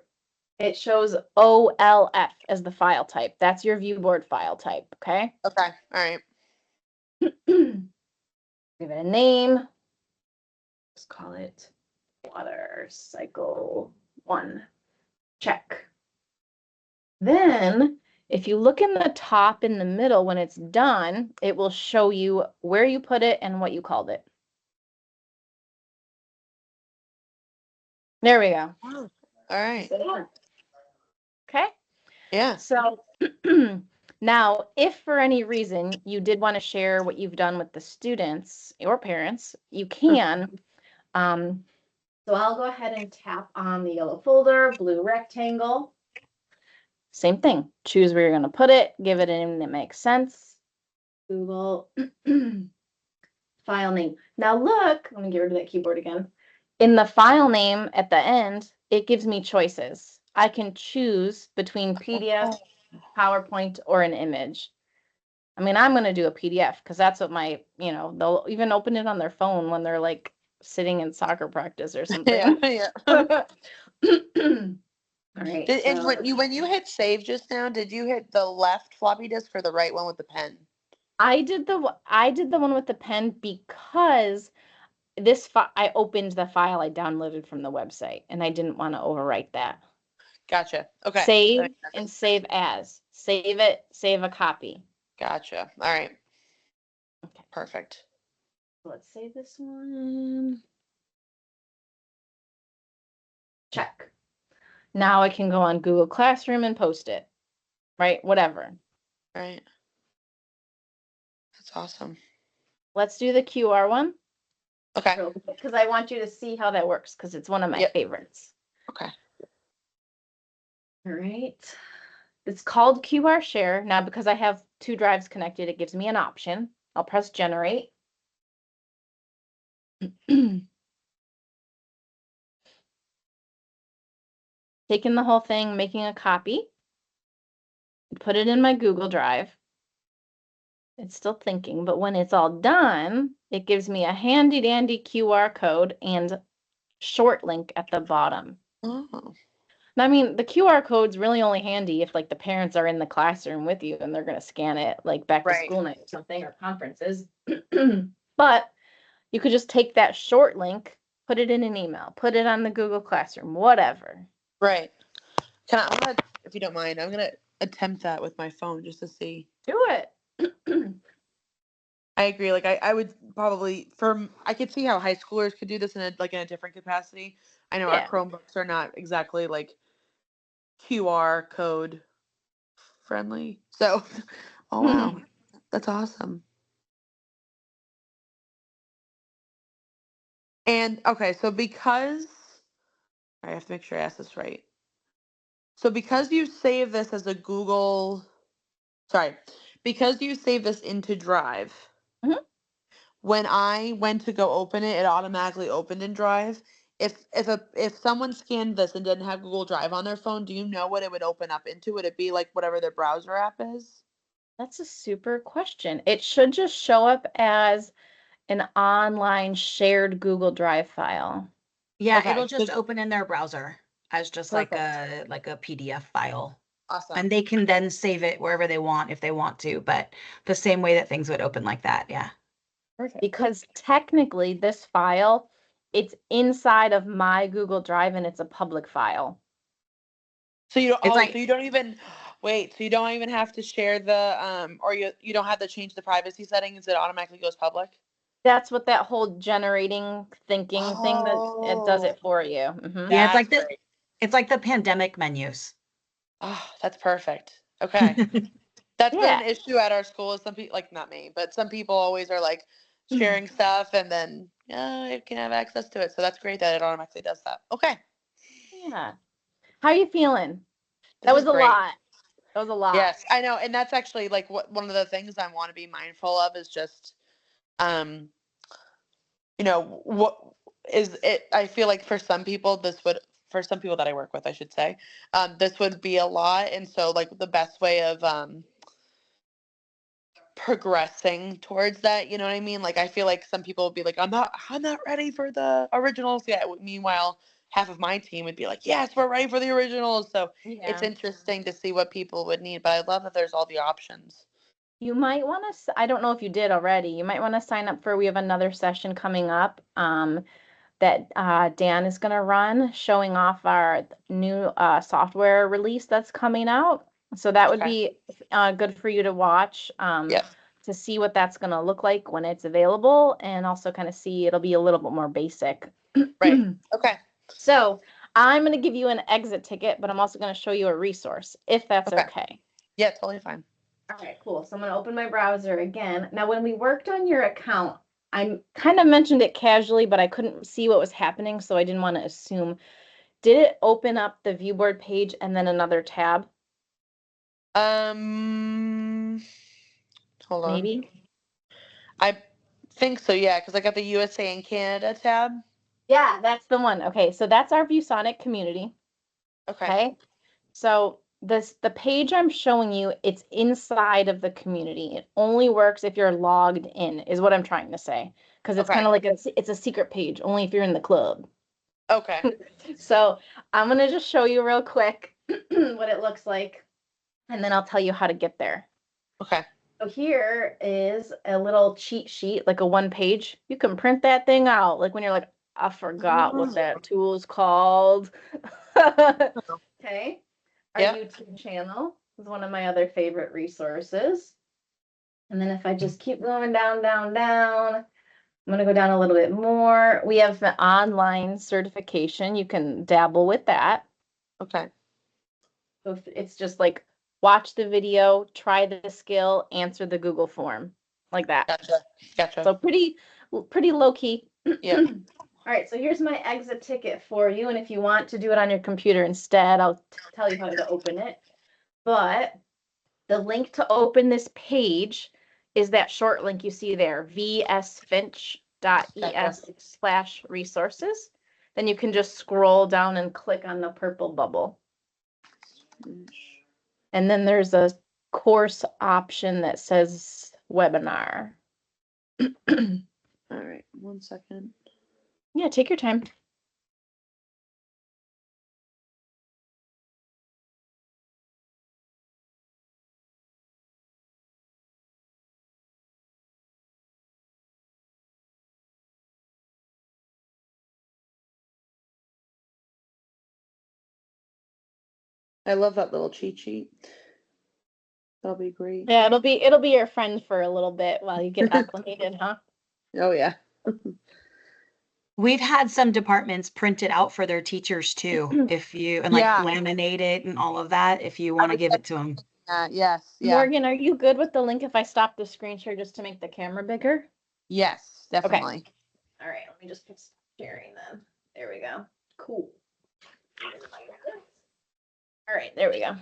It shows OLF as the file type. That's your ViewBoard file type, okay? Okay. All right. Give it a name. Let's call it water cycle 1. Check. Then, if you look in the top in the middle when it's done, it will show you where you put it and what you called it. There we go. All right. Okay. Yeah. So now, if for any reason you did want to share what you've done with the students or parents, you can. So I'll go ahead and tap on the yellow folder, blue rectangle. Same thing. Choose where you're going to put it. Give it a name that makes sense. Google file name. Now look, let me get rid of that keyboard again. In the file name at the end, it gives me choices. I can choose between PDF, PowerPoint, or an image. I mean, I'm going to do a PDF because that's what my, they'll even open it on their phone when they're like sitting in soccer practice or something. Yeah. Yeah. All right. And So when you hit save just now, did you hit the left floppy disk or the right one with the pen? I did the one with the pen because I opened the file I downloaded from the website and I didn't want to overwrite that. Gotcha. Okay. Save and save as. Save it, save a copy. Gotcha. All right. Okay. Perfect. Let's save this one. Check. Now I can go on Google Classroom and post it. Right? Whatever. Right. That's awesome. Let's do the QR one. Okay. Because I want you to see how that works because it's one of my favorites. Okay. All right. It's called QR Share. Now, because I have 2 drives connected, it gives me an option. I'll press Generate. Taking the whole thing, making a copy. Put it in my Google Drive. It's still thinking, but when it's all done, it gives me a handy dandy QR code and short link at the bottom. Oh. I mean, the QR code's really only handy if like the parents are in the classroom with you and they're going to scan it like back to school night or something or conferences. But you could just take that short link, put it in an email, put it on the Google Classroom, whatever. Right. If you don't mind, I'm gonna attempt that with my phone just to see. Do it. I agree. Like I would probably I could see how high schoolers could do this in a different capacity. I know our Chromebooks are not exactly like QR code friendly. So, oh wow, that's awesome. And okay, so because I have to make sure I ask this right. So because you save this as a because you save this into Drive, when I went to go open it, it automatically opened in Drive. If someone scanned this and didn't have Google Drive on their phone, do you know what it would open up into? Would it be like whatever their browser app is? That's a super question. It should just show up as an online shared Google Drive file. Yeah, Okay, it'll just open in their browser as just like a PDF file. Awesome. And they can then save it wherever they want if they want to, but the same way that things would open like that, yeah. Perfect. Because technically this file, it's inside of my Google Drive and it's a public file. So you don't, It's like- so you don't even wait. So you don't even have to share the or you don't have to change the privacy settings. It automatically goes public. That's what that whole generating thinking thing that it does it for you. Yeah, it's That's like great. it's like the pandemic menus. Oh, that's perfect. Okay. That's been Yeah. an issue at our school. Is some people, like not me, but some people always are like sharing stuff and then I can have access to it. So that's great that it automatically does that. Okay. Yeah. How are you feeling? This That was is a great. lot. That was a lot. Yes, I know. And that's actually like one of the things I want to be mindful of is just what is it? I feel like for some people for some people that I work with, I should say, this would be a lot. And so like the best way of progressing towards that. You know what I mean? Like, I feel like some people would be like, I'm not ready for the originals yet. Meanwhile, half of my team would be like, yes, we're ready for the originals. So it's Yeah. interesting to see what people would need, but I love that there's all the options. You might want to, I don't know if you did already, you might want to sign up for, we have another session coming up that Dan is going to run showing off our new software release that's coming out. So that would Okay. be good for you to watch Yep. to see what that's going to look like when it's available, and also kind of see it'll be a little bit more basic. Right. Okay. So I'm going to give you an exit ticket, but I'm also going to show you a resource if that's Okay. okay. Yeah, totally fine. All right, cool. So I'm going to open my browser again. Now, when we worked on your account, I kind of mentioned it casually, but I couldn't see what was happening, so I didn't want to assume. Did it open up the ViewBoard page and then another tab? Hold on. Maybe? I think so, yeah, because I got the USA and Canada tab. Yeah, that's the one. Okay, so that's our ViewSonic community. Okay. Okay. So the page I'm showing you, it's inside of the community. It only works if you're logged in, is what I'm trying to say. Because it's Okay. kind of like it's a secret page, only if you're in the club. Okay. So I'm gonna just show you real quick what it looks like, and then I'll tell you how to get there. Okay. So here is a little cheat sheet, like a one page. You can print that thing out, like when you're like, I forgot what that tool is called. Okay. Our Yeah. YouTube channel is one of my other favorite resources. And then if I just keep going down, down, down, I'm going to go down a little bit more. We have an online certification. You can dabble with that. Okay. So if it's just like watch the video, try the skill, answer the Google form, like that. Gotcha. So pretty low key. Yep. All right, so here's my exit ticket for you. And if you want to do it on your computer instead, I'll tell you how to open it. But the link to open this page is that short link you see there, vsfinch.es/resources. Then you can just scroll down and click on the purple bubble. And then there's a course option that says webinar. All right. 1 second. Yeah, take your time. I love that little cheat sheet. That'll be great. Yeah, it'll be your friend for a little bit while you get acclimated, huh? Oh yeah. We've had some departments print it out for their teachers too, if you, and like Yeah. laminate it and all of that, if you want to give it to them. Yes. Yeah. Morgan, are you good with the link if I stop the screen share just to make the camera bigger? Yes, definitely. All right, let me just stop sharing then. There we go. Cool. All right, there we go.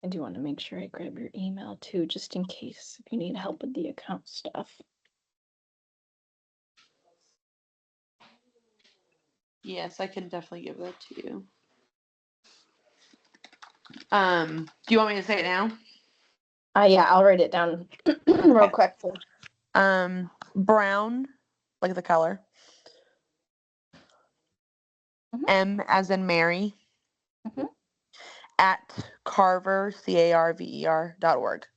I do want to make sure I grab your email too, just in case if you need help with the account stuff. Yes, I can definitely give that to you. Do you want me to say it now? Yeah, I'll write it down real quick. Brown, like the color. Mhm. M as in Mary. Mhm. At Carver, CARVER.org.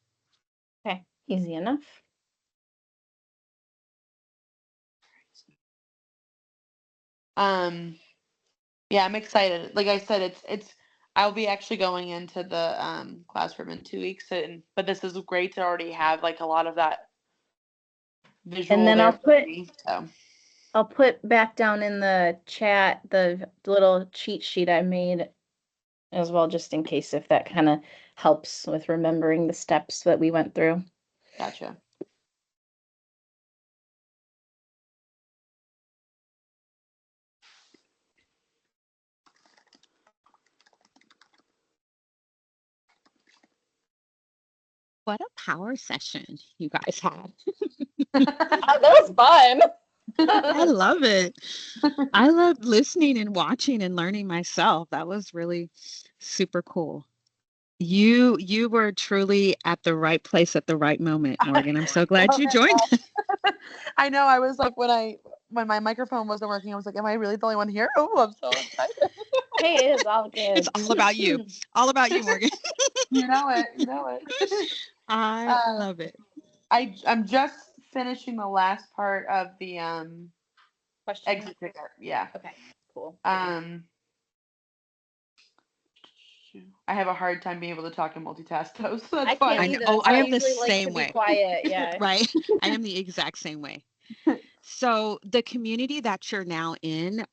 Okay, easy enough. Yeah, I'm excited. Like I said, it's I'll be actually going into the classroom in 2 weeks, but this is great to already have like a lot of that visual And then there for me. So I'll put back down in the chat the little cheat sheet I made as well, just in case if that kind of helps with remembering the steps that we went through. gotcha. What a power session you guys had. That was fun. I love it. I love listening and watching and learning myself. That was really super cool. You were truly at the right place at the right moment, Morgan. I'm so glad you joined. I know. I was like, when my microphone wasn't working, I was like, am I really the only one here? Oh, I'm so excited. Hey, it is all good. It's all about you. All about you, Morgan. You know it. You know it. I love it. I'm just finishing the last part of the Question. exit ticket. Yeah. Okay, cool. I have a hard time being able to talk and multitask though, so that's I fine. can't I know. either. Oh, That's why I am the usually like to same be way. quiet. Yeah. Right. I am the exact same way. So the community that you're now in,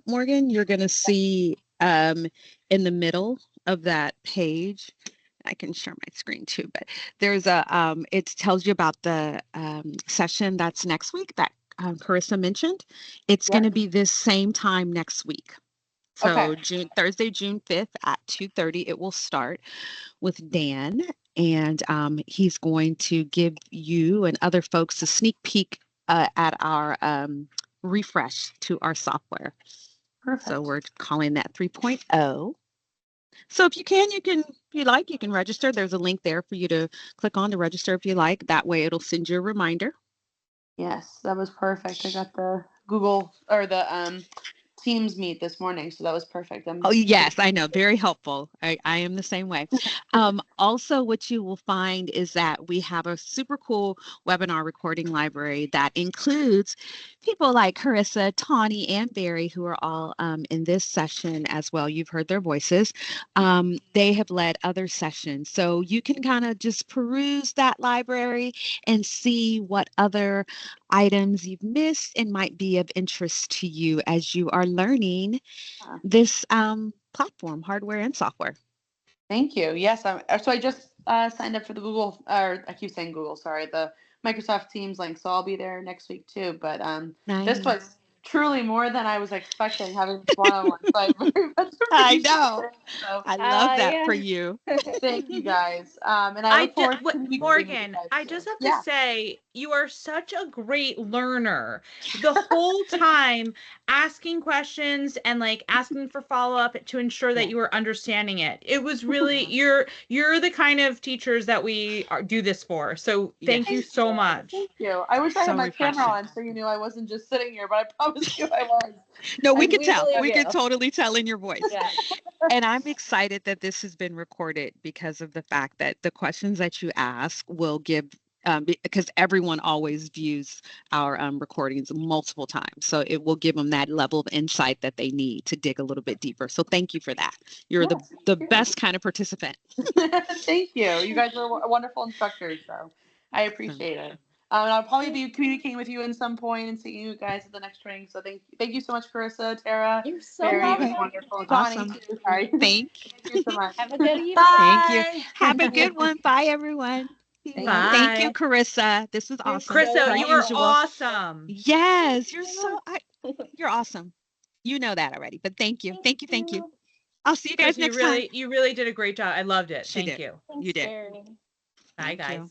Morgan, you're going to see in the middle of that page. I can share my screen too, but there's it tells you about the session that's next week that Carissa mentioned. It's going to be this same time next week. So Okay. Thursday, June 5th at 2:30, it will start with Dan, and he's going to give you and other folks a sneak peek at our refresh to our software. Perfect. So we're calling that 3.0. So if you can, if you like, you can register. There's a link there for you to click on to register if you like. That way it'll send you a reminder. Yes, that was perfect. I got the Google or the Teams meet this morning, so that was perfect. Oh, yes, I know. Very helpful. I am the same way. Also, what you will find is that we have a super cool webinar recording library that includes people like Carissa, Tawny, and Barry, who are all in this session as well. You've heard their voices. They have led other sessions. So you can kind of just peruse that library and see what other items you've missed and might be of interest to you as you are learning this platform, hardware and software. Thank you. Yes, so I just signed up for the Google, or I keep saying Google, sorry, the Microsoft Teams link. So I'll be there next week too. But Nice. this was truly more than I was expecting having this one-on-one. So I very much I appreciate know. it. So I love that Yeah. for you. thank you guys. And I look forward to communicating with you Morgan, guys I too. just have Yeah. to say, you are such a great learner. The whole time asking questions and like asking for follow-up to ensure that you were understanding it. It was really, you're the kind of teachers that we do this for. So thank you so much. Thank you. I wish I had So my camera refreshing. on so you knew I wasn't just sitting here, but I promise you I was. No, we And could we tell. believe We you. could totally tell in your voice. Yeah. And I'm excited that this has been recorded because of the fact that the questions that you ask will give, because everyone always views our recordings multiple times. So it will give them that level of insight that they need to dig a little bit deeper. So thank you for that. You're the best kind of participant. Thank you. You guys are wonderful instructors, so I appreciate it. And I'll probably be communicating with you in some point and seeing you guys at the next training. So thank you so much, Carissa, Tara, You're so Barry. It was welcome. wonderful. Awesome. Johnny, too. Sorry. Thank Thank you so much. Have a good evening. Thank you. Bye. Have a good one. Bye, everyone. Thank you, Bye. Carissa. This was You're awesome. Chriso, so Per you are welcome. usual. awesome. Yes, you're awesome. You know that already, but thank you. Thank you. I'll see you guys Chris, next time. you really did a great job. I loved it. She Thank did. you. You did. Barry. Bye, Thank guys. you.